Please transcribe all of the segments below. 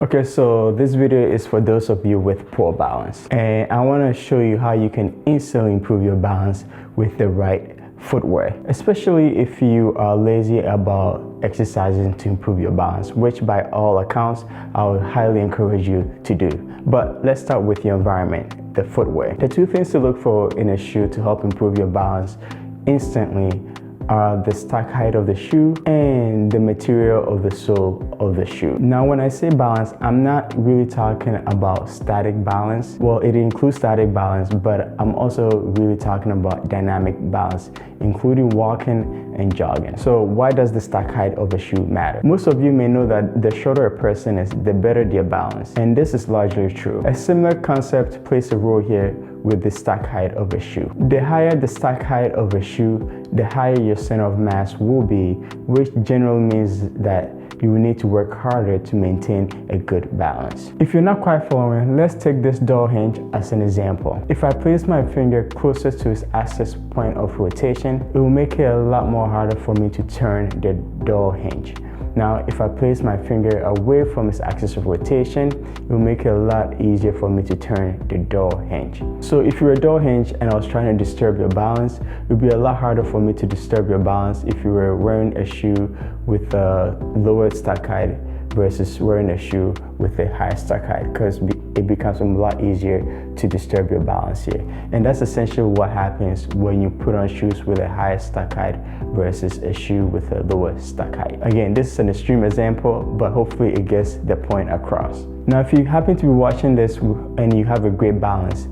Okay, so this video is for those of you with poor balance, and I want to show you how you can instantly improve your balance with the right footwear, especially if you are lazy about exercising to improve your balance, which by all accounts I would highly encourage you to do. But let's start with your environment, the footwear. The two things to look for in a shoe to help improve your balance instantly are the stack height of the shoe and the material of the sole of the shoe. Now, when I say balance, I'm not really talking about static balance. Well, it includes static balance, but I'm also really talking about dynamic balance, including walking and jogging. So why does the stack height of a shoe matter? Most of you may know that the shorter a person is, the better their balance, and this is largely true. A similar concept plays a role here with the stack height of a shoe. The higher the stack height of a shoe, the higher your center of mass will be, which generally means that you will need to work harder to maintain a good balance. If you're not quite following, let's take this door hinge as an example. If I place my finger closer to its axis point of rotation, it will make it a lot more harder for me to turn the door hinge. Now, if I place my finger away from its axis of rotation, it will make it a lot easier for me to turn the door hinge. So if you're a door hinge and I was trying to disturb your balance, it would be a lot harder for me to disturb your balance if you were wearing a shoe with a lower stack height versus wearing a shoe with a high stack height, because it becomes a lot easier to disturb your balance here. And that's essentially what happens when you put on shoes with a higher stack height versus a shoe with a lower stack height. Again, this is an extreme example, but hopefully it gets the point across. Now, if you happen to be watching this and you have a great balance,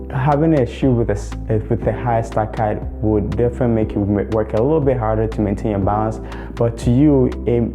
having a shoe with a high stack height would definitely make you work a little bit harder to maintain your balance, but to you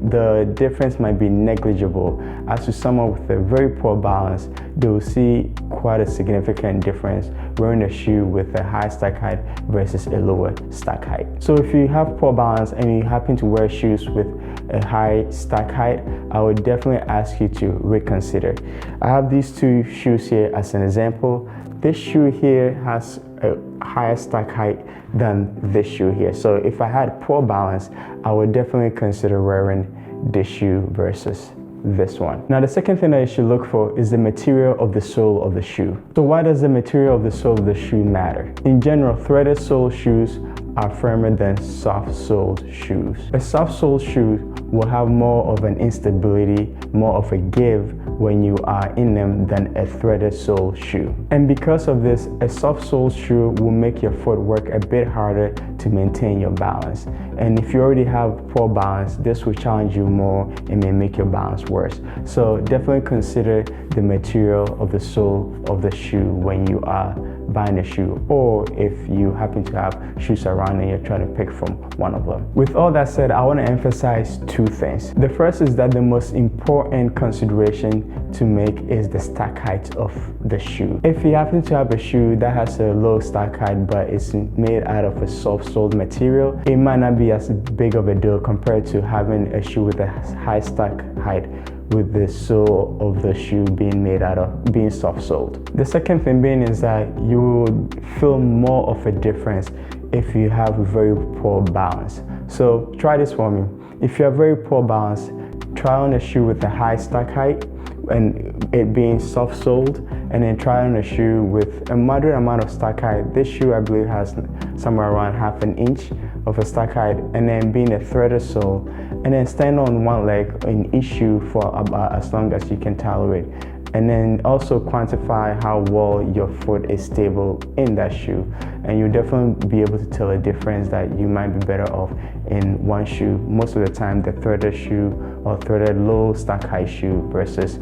the difference might be negligible. As to someone with a very poor balance, they will see quite a significant difference wearing a shoe with a high stack height versus a lower stack height. So if you have poor balance and you happen to wear shoes with a high stack height, I would definitely ask you to reconsider. I have these two shoes here as an example. This shoe here has a higher stack height than this shoe here. So if I had poor balance, I would definitely consider wearing this shoe versus this one. Now, the second thing that you should look for is the material of the sole of the shoe. So why does the material of the sole of the shoe matter? In general, threaded sole shoes are firmer than soft-soled shoes. A soft-soled shoe will have more of an instability, more of a give when you are in them than a threaded sole shoe. And because of this, a soft-soled shoe will make your foot work a bit harder to maintain your balance. And if you already have poor balance, this will challenge you more and may make your balance worse. So definitely consider the material of the sole of the shoe when you are buying a shoe, or if you happen to have shoes around and you're trying to pick from one of them. With all that said, I want to emphasize two things. The first is that the most important consideration to make is the stack height of the shoe. If you happen to have a shoe that has a low stack height but it's made out of a soft-soled material, it might not be as big of a deal compared to having a shoe with a high stack height with the sole of the shoe being soft-soled. The second thing being is that you will feel more of a difference if you have very poor balance. So try this for me. If you have very poor balance, try on a shoe with a high stack height and it being soft-soled, and then try on a shoe with a moderate amount of stack height. This shoe, I believe, has somewhere around ½ an inch of a stack height, and then being a threaded sole, and then stand on one leg in each shoe for about as long as you can tolerate. And then also quantify how well your foot is stable in that shoe, and you'll definitely be able to tell a difference that you might be better off in one shoe most of the time, the threaded shoe or threaded low stack height shoe versus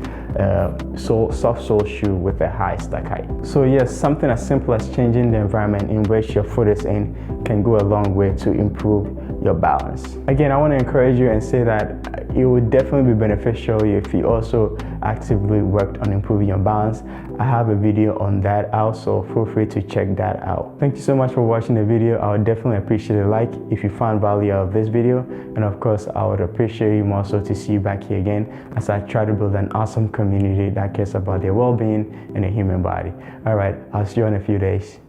soft sole shoe with a high stack height. So yes, something as simple as changing the environment in which your foot is in can go a long way to improve your balance. Again, I want to encourage you and say that it would definitely be beneficial if you also actively worked on improving your balance. I have a video on that also, feel free to check that out. Thank you so much for watching the video. I would definitely appreciate a like if you found value out of this video, and of course I would appreciate you more so to see you back here again as I try to build an awesome community that cares about their well-being and the human body. All right, I'll see you in a few days.